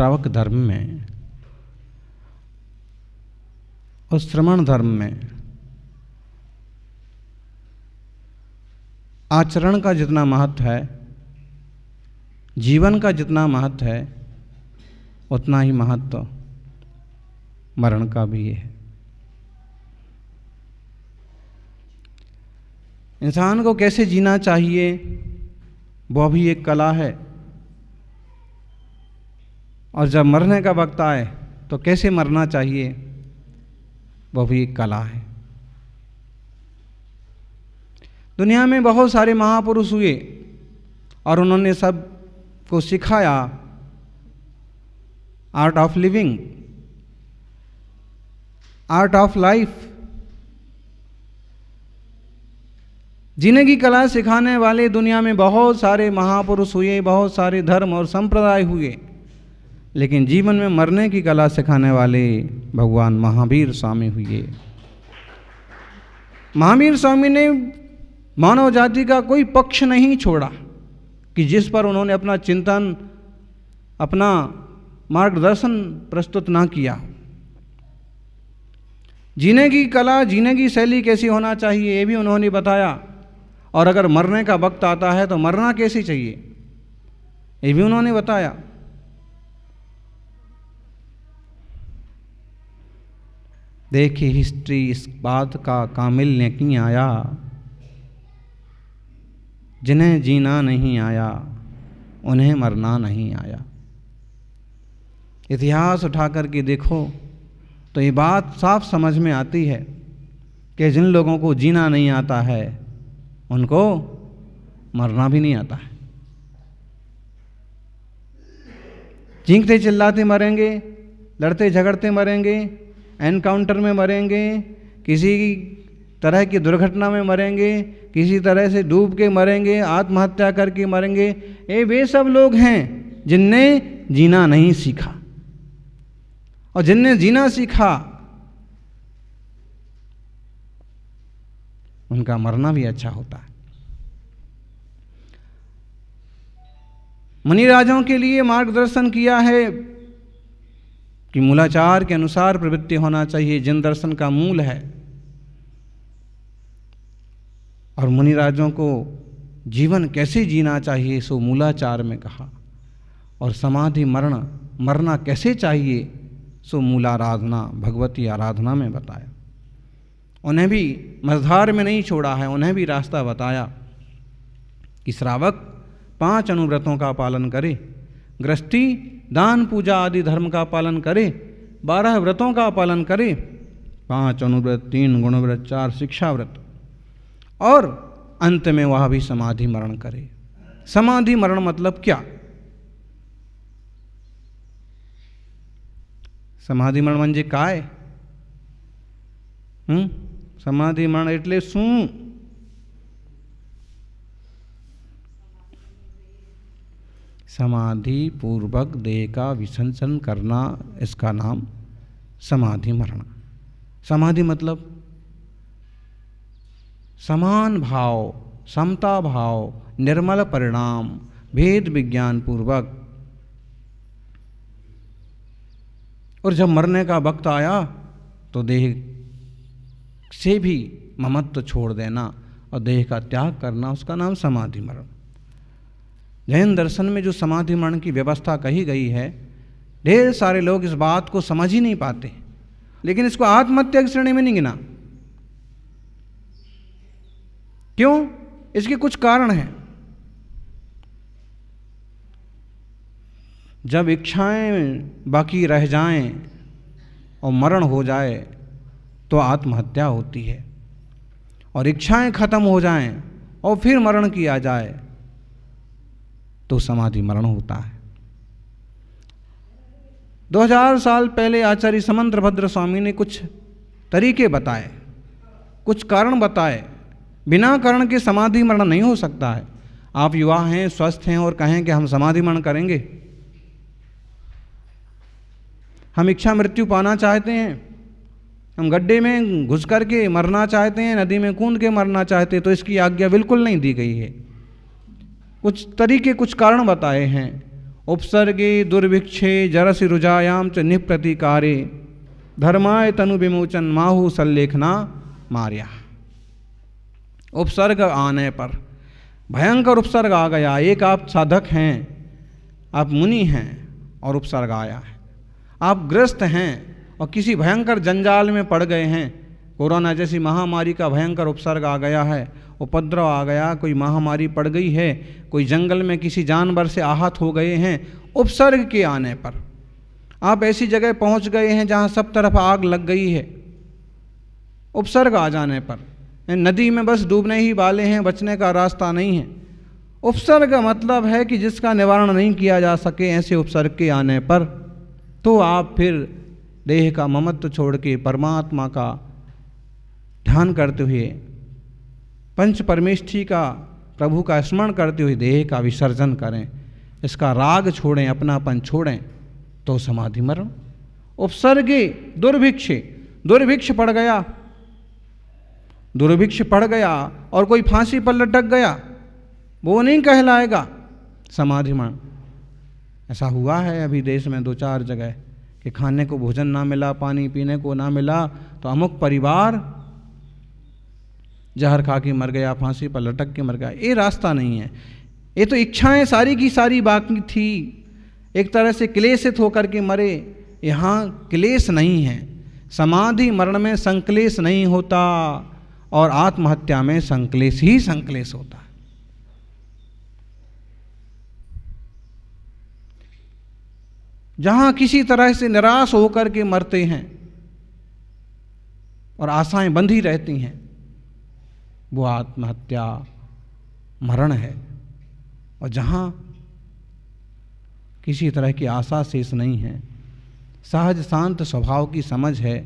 श्रावक धर्म में और श्रमण धर्म में आचरण का जितना महत्व है, जीवन का जितना महत्व है, उतना ही महत्व मरण का भी है। इंसान को कैसे जीना चाहिए वह भी एक कला है, और जब मरने का वक्त आए तो कैसे मरना चाहिए वह भी एक कला है। दुनिया में बहुत सारे महापुरुष हुए और उन्होंने सब को सिखाया art of living, art of life. जीने की कला सिखाने वाले दुनिया में बहुत सारे महापुरुष हुए, बहुत सारे धर्म और संप्रदाय हुए, लेकिन जीवन में मरने की कला सिखाने वाले भगवान महावीर स्वामी हुए। महावीर स्वामी ने मानव जाति का कोई पक्ष नहीं छोड़ा कि जिस पर उन्होंने अपना चिंतन, अपना मार्गदर्शन प्रस्तुत ना किया। जीने की कला, जीने की शैली कैसी होना चाहिए ये भी उन्होंने बताया, और अगर मरने का वक्त आता है तो मरना कैसे चाहिए ये भी उन्होंने बताया। देखी हिस्ट्री इस बात का कामिल नहीं आया, जिन्हें जीना नहीं आया उन्हें मरना नहीं आया। इतिहास उठा करके देखो तो ये बात साफ समझ में आती है कि जिन लोगों को जीना नहीं आता है उनको मरना भी नहीं आता है। चीखते चिल्लाते मरेंगे, लड़ते झगड़ते मरेंगे, एनकाउंटर में मरेंगे, किसी तरह की दुर्घटना में मरेंगे, किसी तरह से डूब के मरेंगे, आत्महत्या करके मरेंगे। ये वे सब लोग हैं जिनने जीना नहीं सीखा, और जिनने जीना सीखा उनका मरना भी अच्छा होता है। मुनि राजाओं के लिए मार्गदर्शन किया है कि मूलाचार के अनुसार प्रवृत्ति होना चाहिए, जिन दर्शन का मूल है। और मुनि राजों को जीवन कैसे जीना चाहिए सो मूलाचार में कहा, और समाधि मरना कैसे चाहिए सो मूलाराधना, भगवती आराधना में बताया। उन्हें भी मझधार में नहीं छोड़ा है, उन्हें भी रास्ता बताया कि श्रावक 5 अनुव्रतों का पालन करे, गृहस्थी दान पूजा आदि धर्म का पालन करे, 12 व्रतों का पालन करे, 5 अनुव्रत, 3 गुणव्रत, 4 शिक्षा व्रत, और अंत में वह भी समाधि मरण करे। समाधि मरण मतलब क्या? समाधि मरण म्हणजे काय? समाधि मरण એટલે શું? समाधि पूर्वक देह का विसर्जन करना, इसका नाम समाधि मरण। समाधि मतलब समान भाव, समता भाव, निर्मल परिणाम, भेद विज्ञान पूर्वक। और जब मरने का वक्त आया तो देह से भी ममत्व छोड़ देना और देह का त्याग करना, उसका नाम समाधि मरण। जैन दर्शन में जो समाधि मरण की व्यवस्था कही गई है, ढेर सारे लोग इस बात को समझ ही नहीं पाते, लेकिन इसको आत्महत्या की श्रेणी में नहीं गिना। क्यों? इसके कुछ कारण हैं। जब इच्छाएं बाकी रह जाएं और मरण हो जाए तो आत्महत्या होती है, और इच्छाएं खत्म हो जाएं और फिर मरण किया जाए तो समाधि मरण होता है। 2000 साल पहले आचार्य समंतभद्र स्वामी ने कुछ तरीके बताए, कुछ कारण बताए। बिना कारण के समाधि मरण नहीं हो सकता है। आप युवा हैं, स्वस्थ हैं और कहें कि हम समाधि मरण करेंगे, हम इच्छा मृत्यु पाना चाहते हैं, हम गड्ढे में घुस करके मरना चाहते हैं, नदी में कूद के मरना चाहते हैं, तो इसकी आज्ञा बिल्कुल नहीं दी गई है। कुछ तरीके, कुछ कारण बताए हैं, उपसर्गे दुर्भिक्षे जरसि रुजायाम च निप्रतिकारे धर्माय तनु विमोचन माहु सल्लेखना मार्या। उपसर्ग आने पर, भयंकर उपसर्ग आ गया, एक आप साधक हैं, आप मुनि हैं और उपसर्ग आया है, आप ग्रस्त हैं और किसी भयंकर जंजाल में पड़ गए हैं, कोरोना जैसी महामारी का भयंकर उपसर्ग आ गया है, उपद्रव आ गया, कोई महामारी पड़ गई है, कोई जंगल में किसी जानवर से आहत हो गए हैं, उपसर्ग के आने पर आप ऐसी जगह पहुंच गए हैं जहां सब तरफ आग लग गई है, उपसर्ग आ जाने पर नदी में बस डूबने ही वाले हैं, बचने का रास्ता नहीं है। उपसर्ग का मतलब है कि जिसका निवारण नहीं किया जा सके, ऐसे उपसर्ग के आने पर तो आप फिर देह का ममत्व छोड़ के परमात्मा का ध्यान करते हुए, पंच परमेष्ठी का, प्रभु का स्मरण करते हुए देह का विसर्जन करें, इसका राग छोड़ें, अपनापन छोड़ें, तो समाधि मरण। उपसर्गे दुर्भिक्षे, दुर्भिक्ष पड़ गया, दुर्भिक्ष पड़ गया और कोई फांसी पर लटक गया, वो नहीं कहलाएगा समाधि मरण। ऐसा हुआ है अभी देश में 2-4 जगह कि खाने को भोजन ना मिला, पानी पीने को ना मिला, तो अमुक परिवार जहर खा के मर गया, फांसी पर लटक के मर गया। ये रास्ता नहीं है, ये तो इच्छाएं सारी की सारी बाकी थी, एक तरह से क्लेशित होकर के मरे। यहाँ क्लेश नहीं है, समाधि मरण में संक्लेश नहीं होता और आत्महत्या में संक्लेश ही संक्लेश होता है। जहां किसी तरह से निराश होकर के मरते हैं और आशाएं बंधी रहती हैं, वो आत्महत्या मरण है। और जहां किसी तरह की आशा शेष नहीं है, सहज शांत स्वभाव की समझ है,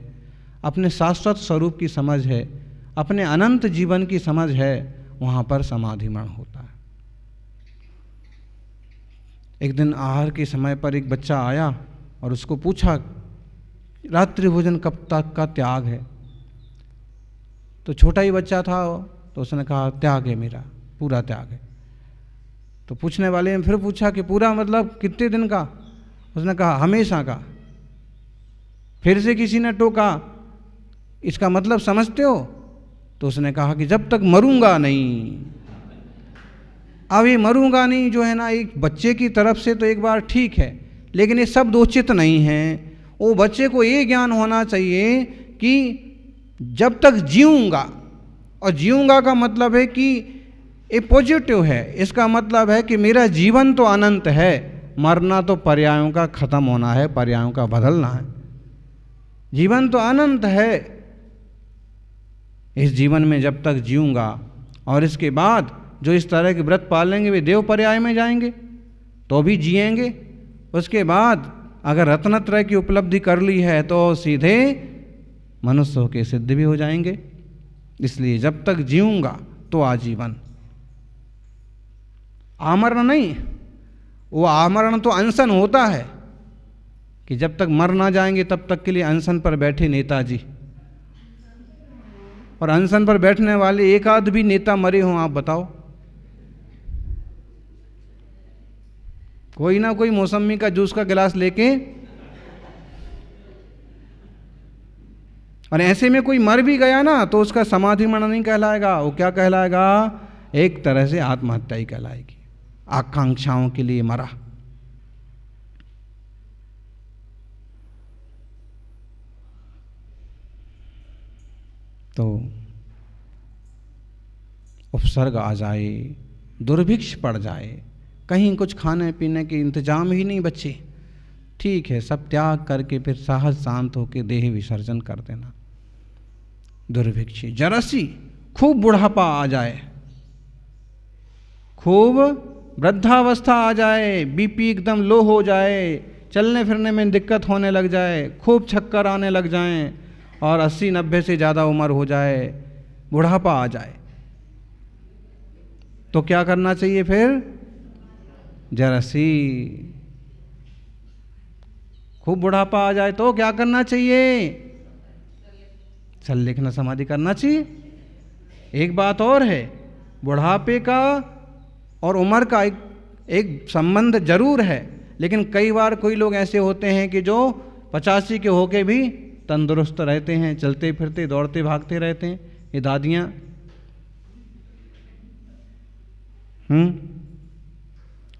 अपने शाश्वत स्वरूप की समझ है, अपने अनंत जीवन की समझ है, वहाँ पर समाधि मरण होता है। एक दिन आहार के समय पर एक बच्चा आया और उसको पूछा रात्रि भोजन कब तक का त्याग है। तो छोटा ही बच्चा था, तो उसने कहा त्याग है मेरा, पूरा त्याग है। तो पूछने वाले ने फिर पूछा कि पूरा मतलब कितने दिन का? उसने कहा हमेशा का। फिर से किसी ने टोका, इसका मतलब समझते हो? तो उसने कहा कि जब तक मरूंगा नहीं। अब ये मरूंगा नहीं जो है ना, एक बच्चे की तरफ से तो एक बार ठीक है, लेकिन ये शब्द उचित नहीं है। वो बच्चे को ये ज्ञान होना चाहिए कि जब तक जीऊंगा, और जीऊंगा का मतलब है कि ये पॉजिटिव है, इसका मतलब है कि मेरा जीवन तो अनंत है, मरना तो पर्यायों का खत्म होना है, पर्यायों का बदलना है। जीवन तो अनंत है, इस जीवन में जब तक जीऊंगा, और इसके बाद जो इस तरह के व्रत पालेंगे वे देव पर्याय में जाएंगे तो भी जिएंगे। उसके बाद अगर रत्नत्रय की उपलब्धि कर ली है तो सीधे मनुष्य होकर सिद्ध भी हो जाएंगे। इसलिए जब तक जीऊंगा तो आजीवन, आमरण नहीं। वो आमरण तो अनशन होता है कि जब तक मर ना जाएंगे तब तक के लिए अनशन पर बैठे नेताजी, और अनशन पर बैठने वाले एक आध भी नेता मरे हों आप बताओ? कोई ना कोई मौसमी का जूस का गिलास लेके, और ऐसे में कोई मर भी गया ना तो उसका समाधि मरण नहीं कहलाएगा, वो क्या कहलाएगा? एक तरह से आत्महत्या ही कहलाएगी। आकांक्षाओं के लिए मरा। तो उपसर्ग आ जाए, दुर्भिक्ष पड़ जाए, कहीं कुछ खाने पीने के इंतजाम ही नहीं बचे, ठीक है, सब त्याग करके फिर साहस शांत होकर देह विसर्जन कर देना। दुर्भिक्षी जरसी, खूब बुढ़ापा आ जाए, खूब वृद्धावस्था आ जाए, बीपी एकदम लो हो जाए, चलने फिरने में दिक्कत होने लग जाए, खूब चक्कर आने लग जाएं, और 80-90 से ज़्यादा उम्र हो जाए, बुढ़ापा आ जाए, तो क्या करना चाहिए फिर? जरसी। खूब बुढ़ापा आ जाए तो क्या करना चाहिए? सल्लेखना समाधि करना चाहिए। एक बात और है, बुढ़ापे का और उम्र का एक संबंध जरूर है, लेकिन कई बार कोई लोग ऐसे होते हैं कि जो 85 के होके भी तंदुरुस्त रहते हैं, चलते फिरते दौड़ते भागते रहते हैं। ये दादियाँ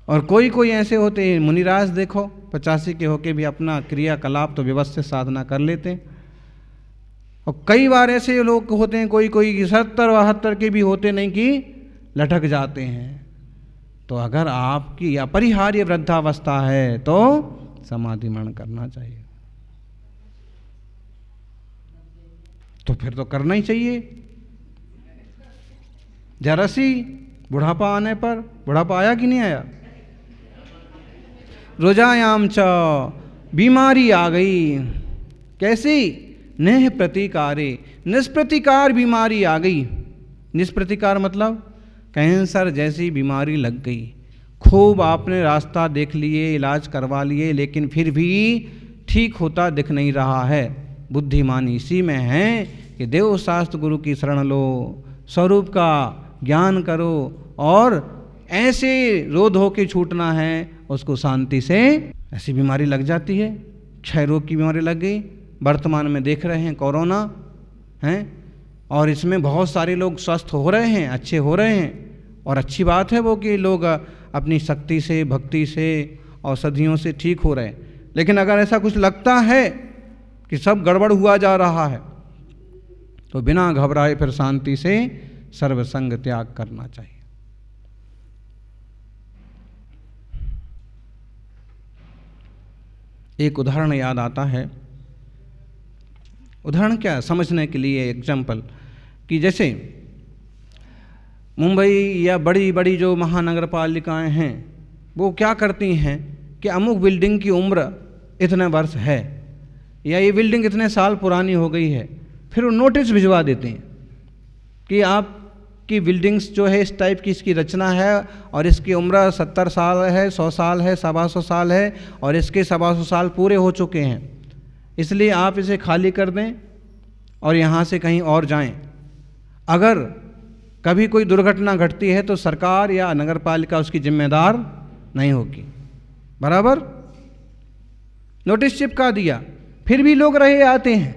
और कोई कोई ऐसे होते हैं, मुनिराज देखो 85 के होके भी अपना क्रियाकलाप तो व्यवस्थित साधना कर लेते हैं। और कई बार ऐसे लोग होते हैं, कोई कोई 70-72 के भी होते नहीं कि लटक जाते हैं। तो अगर आपकी अपरिहार्य वृद्धावस्था है तो समाधि मरण करना चाहिए। तो फिर तो करना ही चाहिए। जरा सी बुढ़ापा आने पर, बुढ़ापा आया कि नहीं आया, रोजायाम च बीमारी आ गई। कैसी? नेह प्रतिकारे, निष्प्रतिकार बीमारी आ गई। निष्प्रतिकार मतलब कैंसर जैसी बीमारी लग गई। खूब आपने रास्ता देख लिए, इलाज करवा लिए, लेकिन फिर भी ठीक होता दिख नहीं रहा है। बुद्धिमान इसी में है कि देव शास्त्र गुरु की शरण लो, स्वरूप का ज्ञान करो, और ऐसे रोध होके छूटना है उसको शांति से। ऐसी बीमारी लग जाती है, क्षय रोग की बीमारी लग गई, वर्तमान में देख रहे हैं कोरोना है, और इसमें बहुत सारे लोग स्वस्थ हो रहे हैं, अच्छे हो रहे हैं, और अच्छी बात है वो कि लोग अपनी शक्ति से, भक्ति से, औषधियों से ठीक हो रहे हैं। लेकिन अगर ऐसा कुछ लगता है कि सब गड़बड़ हुआ जा रहा है तो बिना घबराए फिर शांति से सर्वसंग त्याग करना चाहिए। एक उदाहरण याद आता है। उदाहरण क्या, समझने के लिए एग्जाम्पल, कि जैसे मुंबई या बड़ी बड़ी जो महानगर पालिकाएँ हैं वो क्या करती हैं कि अमुक बिल्डिंग की उम्र इतने वर्ष है या ये बिल्डिंग इतने साल पुरानी हो गई है, फिर वो नोटिस भिजवा देते हैं कि आपकी बिल्डिंग्स जो है इस टाइप की इसकी रचना है और इसकी उम्र 70 साल है, 100 साल है, 125 साल है, और इसके 125 साल पूरे हो चुके हैं, इसलिए आप इसे खाली कर दें और यहाँ से कहीं और जाएं। अगर कभी कोई दुर्घटना घटती है तो सरकार या नगर पालिका उसकी जिम्मेदार नहीं होगी। बराबर नोटिस चिपका दिया, फिर भी लोग रहे आते हैं,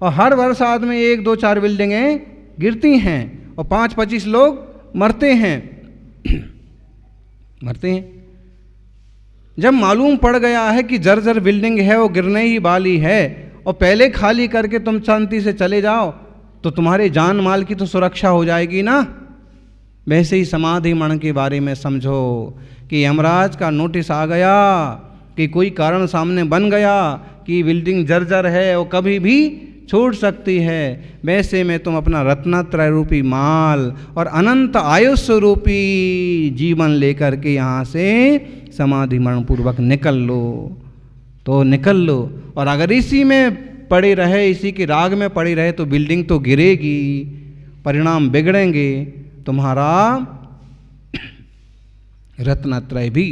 और हर वर्ष आध में 1, 2, 4 बिल्डिंगें गिरती हैं और 5-25 लोग मरते हैं। जब मालूम पड़ गया है कि जर्जर बिल्डिंग है, वो गिरने ही वाली है, और पहले खाली करके तुम शांति से चले जाओ तो तुम्हारे जान माल की तो सुरक्षा हो जाएगी ना। वैसे ही समाधि मरण के बारे में समझो कि यमराज का नोटिस आ गया कि कोई कारण सामने बन गया कि बिल्डिंग जर्जर है, वो कभी भी छूट सकती है। वैसे में तुम अपना रत्नत्रय रूपी माल और अनंत आयुष्य रूपी जीवन लेकर के यहाँ से समाधि मरण पूर्वक निकल लो, तो निकल लो। और अगर इसी में पड़े रहे, इसी के राग में पड़े रहे तो बिल्डिंग तो गिरेगी, परिणाम बिगड़ेंगे, तुम्हारा रत्नत्रय भी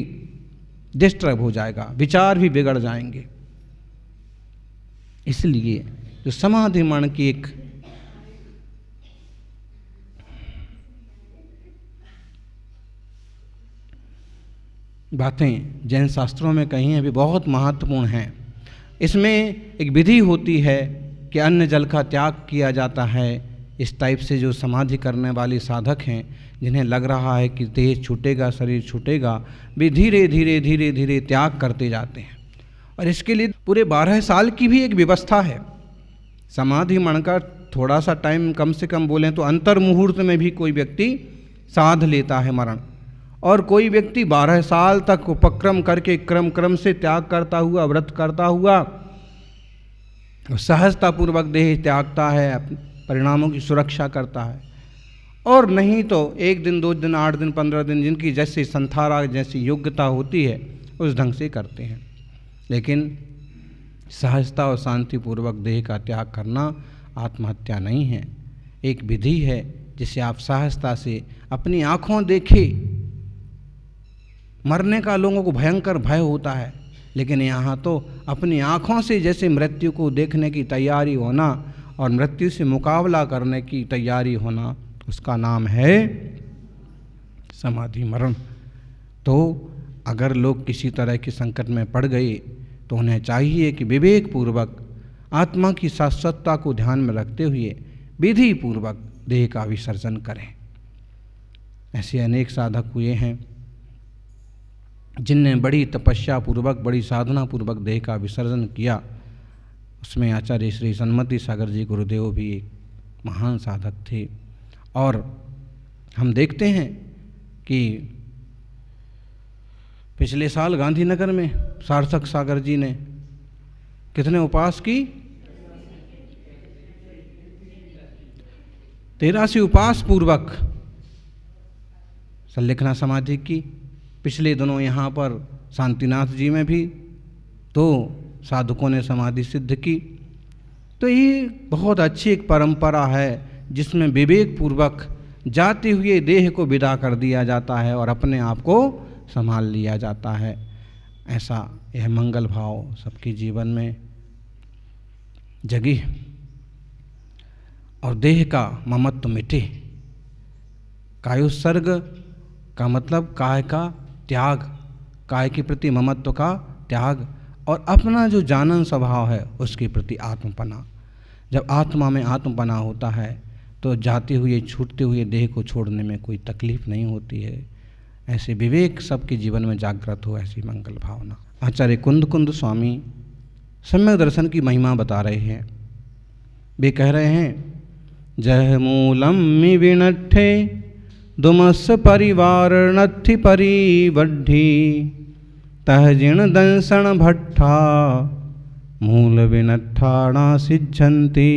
डिस्टर्ब हो जाएगा, विचार भी बिगड़ जाएंगे। इसलिए जो समाधि मरण की एक बातें जैन शास्त्रों में कही हैं, भी बहुत महत्वपूर्ण हैं। इसमें एक विधि होती है कि अन्न जल का त्याग किया जाता है। इस टाइप से जो समाधि करने वाले साधक हैं, जिन्हें लग रहा है कि देह छूटेगा, शरीर छूटेगा, वे धीरे धीरे धीरे धीरे त्याग करते जाते हैं। और इसके लिए पूरे 12 साल की भी एक व्यवस्था है। समाधि मरण का थोड़ा सा टाइम कम से कम बोलें तो अंतर मुहूर्त में भी कोई व्यक्ति साध लेता है मरण, और कोई व्यक्ति 12 साल तक उपक्रम करके क्रम से त्याग करता हुआ, व्रत करता हुआ सहजतापूर्वक देह त्यागता है, परिणामों की सुरक्षा करता है। और नहीं तो 1 दिन, 2 दिन, 8 दिन, 15 दिन, जिनकी जैसी संथारा, जैसी योग्यता होती है उस ढंग से करते हैं। लेकिन सहजता और शांतिपूर्वक देह का त्याग करना आत्महत्या नहीं है, एक विधि है जिसे आप सहजता से अपनी आँखों देखे। मरने का लोगों को भयंकर भय होता है, लेकिन यहाँ तो अपनी आँखों से जैसे मृत्यु को देखने की तैयारी होना और मृत्यु से मुकाबला करने की तैयारी होना, उसका नाम है समाधि मरण। तो अगर लोग किसी तरह के संकट में पड़ गए तो उन्हें चाहिए कि विवेक पूर्वक आत्मा की शाश्वतता को ध्यान में रखते हुए विधि पूर्वक देह का विसर्जन करें। ऐसे अनेक साधक हुए हैं जिनने बड़ी तपस्या पूर्वक, बड़ी साधना पूर्वक देह का विसर्जन किया। उसमें आचार्य श्री सन्मति सागर जी गुरुदेव भी एक महान साधक थे। और हम देखते हैं कि पिछले साल गांधीनगर में सार्थक सागर जी ने कितने उपवास की? 83 उपवास पूर्वक संलेखना समाधि की। पिछले दिनों यहाँ पर शांतिनाथ जी में भी 2 साधकों ने समाधि सिद्ध की। तो ये बहुत अच्छी एक परंपरा है जिसमें विवेक पूर्वक जाते हुए देह को विदा कर दिया जाता है और अपने आप को संभाल लिया जाता है। ऐसा यह मंगल भाव सबके जीवन में जगे और देह का ममत्व मिटे। कायोत्सर्ग का मतलब काय का त्याग, काय के प्रति ममत्व का त्याग और अपना जो जानन स्वभाव है उसके प्रति आत्मपना। जब आत्मा में आत्मपना होता है तो जाते हुए छूटते हुए देह को छोड़ने में कोई तकलीफ नहीं होती है। ऐसे विवेक सबके जीवन में जागृत हो, ऐसी मंगल भावना। आचार्य कुंद कुंद स्वामी सम्यक दर्शन की महिमा बता रहे हैं। वे कह रहे हैं, जह मूलम मि विनट्ठे दुमस परिवार नथि परिवड्ढी तह जिण दंसन भट्ठा मूल विनट्ठाणा सिद्धन्ति।